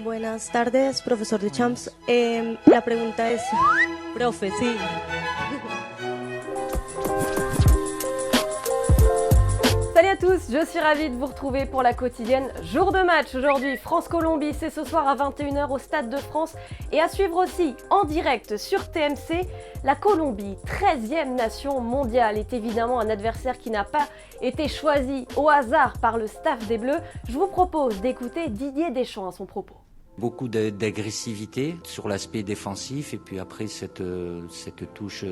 Buenas tardes, profesor Duchamps. La pregunta es, profe, sí. Salut à tous, je suis ravie de vous retrouver pour la quotidienne. Jour de match aujourd'hui, France-Colombie, c'est ce soir à 21h au Stade de France. Et à suivre aussi en direct sur TMC, la Colombie, 13e nation mondiale, est évidemment un adversaire qui n'a pas été choisi au hasard par le staff des Bleus. Je vous propose d'écouter Didier Deschamps à son propos. Beaucoup d'agressivité sur l'aspect défensif et puis après cette touche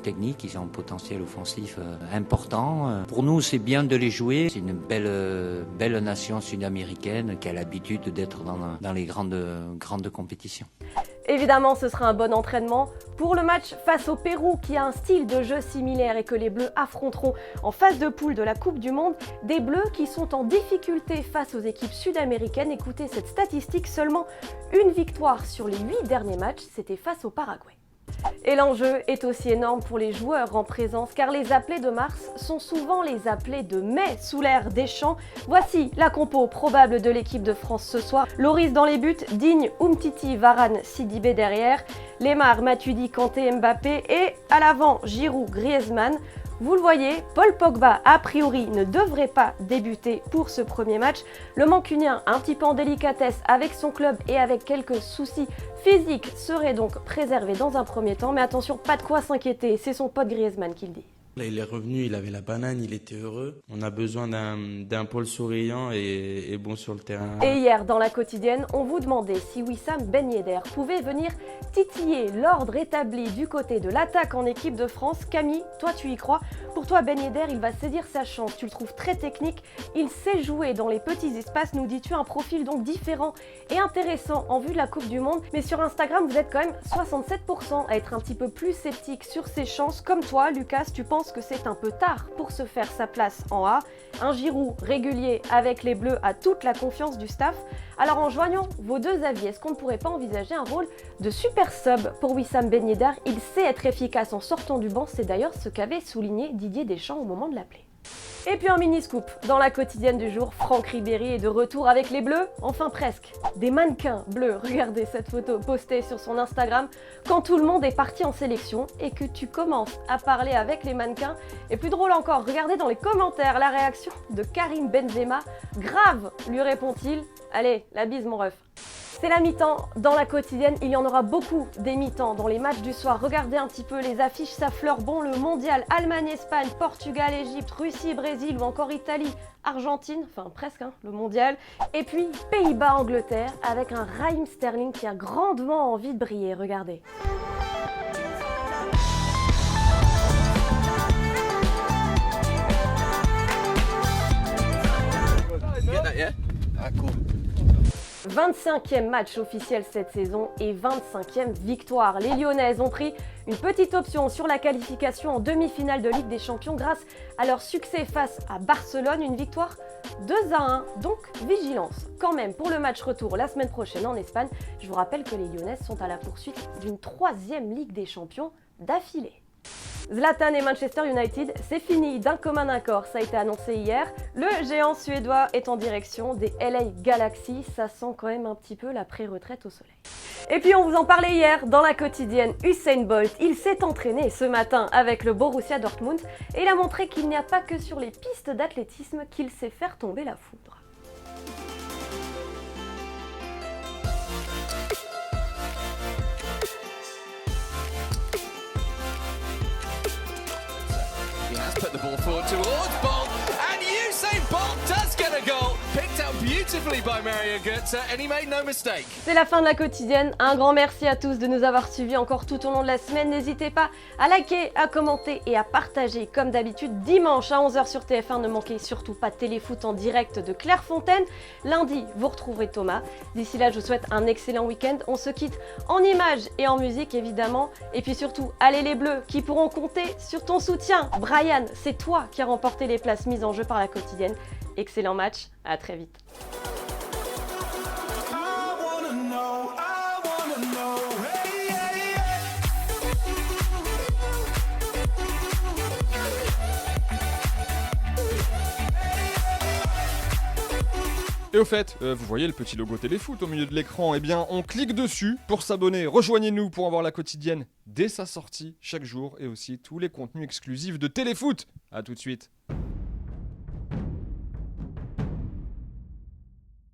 technique, ils ont un potentiel offensif important. Pour nous, c'est bien de les jouer. C'est une belle nation sud-américaine qui a l'habitude d'être dans les grandes compétitions. Évidemment, ce sera un bon entraînement pour le match face au Pérou qui a un style de jeu similaire et que les Bleus affronteront en phase de poule de la Coupe du Monde. Des Bleus qui sont en difficulté face aux équipes sud-américaines. Écoutez cette statistique, seulement une victoire sur les 8 derniers matchs, c'était face au Paraguay. Et l'enjeu est aussi énorme pour les joueurs en présence car les appelés de mars sont souvent les appelés de mai sous l'ère Deschamps. Voici la compo probable de l'équipe de France ce soir. Loris dans les buts, Digne, Umtiti, Varane, Sidibé derrière, Lemar, Matuidi, Kanté, Mbappé et à l'avant Giroud, Griezmann. Vous le voyez, Paul Pogba, a priori, ne devrait pas débuter pour ce premier match. Le Mancunien, un petit peu en délicatesse avec son club et avec quelques soucis physiques, serait donc préservé dans un premier temps. Mais attention, pas de quoi s'inquiéter, c'est son pote Griezmann qui le dit. Là, il est revenu, il avait la banane, il était heureux. On a besoin d'un Paul souriant et bon sur le terrain. Et hier, dans la quotidienne, on vous demandait si Wissam Ben Yedder pouvait venir titiller l'ordre établi du côté de l'attaque en équipe de France. Camille, toi tu y crois? Pour toi, Ben Yedder, il va saisir sa chance. Tu le trouves très technique, il sait jouer dans les petits espaces, nous dis-tu, un profil donc différent et intéressant en vue de la Coupe du Monde. Mais sur Instagram, vous êtes quand même 67% à être un petit peu plus sceptique sur ses chances. Comme toi, Lucas, tu penses que c'est un peu tard pour se faire sa place en A. Un Giroud régulier avec les Bleus a toute la confiance du staff. Alors en joignant vos deux avis, est-ce qu'on ne pourrait pas envisager un rôle de super sub pour Wissam Ben Yedder? Il sait être efficace en sortant du banc, c'est d'ailleurs ce qu'avait souligné Didier Deschamps au moment de l'appeler. Et puis un mini-scoop, dans la quotidienne du jour, Franck Ribéry est de retour avec les Bleus, enfin presque. Des mannequins bleus, regardez cette photo postée sur son Instagram, quand tout le monde est parti en sélection et que tu commences à parler avec les mannequins. Et plus drôle encore, regardez dans les commentaires la réaction de Karim Benzema. Grave, lui répond-il. Allez, la bise mon ref. C'est la mi-temps dans la quotidienne, il y en aura beaucoup des mi-temps dans les matchs du soir. Regardez un petit peu les affiches, ça fleure bon le mondial, Allemagne, Espagne, Portugal, Égypte, Russie, Brésil ou encore Italie, Argentine, enfin presque le mondial. Et puis Pays-Bas, Angleterre avec un Raheem Sterling qui a grandement envie de briller, regardez. Ah, cool. 25e match officiel cette saison et 25e victoire. Les Lyonnaises ont pris une petite option sur la qualification en demi-finale de Ligue des Champions grâce à leur succès face à Barcelone, une victoire 2-1, donc vigilance. Quand même, pour le match retour la semaine prochaine en Espagne, je vous rappelle que les Lyonnaises sont à la poursuite d'une 3e Ligue des Champions d'affilée. Zlatan et Manchester United, c'est fini d'un commun accord, ça a été annoncé hier. Le géant suédois est en direction des LA Galaxy, ça sent quand même un petit peu la pré-retraite au soleil. Et puis on vous en parlait hier dans la quotidienne, Usain Bolt, il s'est entraîné ce matin avec le Borussia Dortmund et il a montré qu'il n'y a pas que sur les pistes d'athlétisme qu'il sait faire tomber la foudre. Put the ball forward towards Bolt, and Usain Bolt does get a goal. Picked out beautifully by Mario Götze, and he made no mistake. C'est la fin de la quotidienne. Un grand merci à tous de nous avoir suivis encore tout au long de la semaine. N'hésitez pas à liker, à commenter et à partager comme d'habitude. Dimanche à 11h sur TF1, ne manquez surtout pas Téléfoot en direct de Clairefontaine. Lundi, vous retrouverez Thomas. D'ici là, je vous souhaite un excellent week-end. On se quitte en images et en musique évidemment. Et puis surtout, allez les Bleus qui pourront compter sur ton soutien. Brian, c'est toi qui as remporté les places mises en jeu par la quotidienne. Excellent match, à très vite. Et au fait, vous voyez le petit logo Téléfoot au milieu de l'écran, eh bien on clique dessus pour s'abonner. Rejoignez-nous pour avoir la quotidienne dès sa sortie chaque jour et aussi tous les contenus exclusifs de Téléfoot. A tout de suite.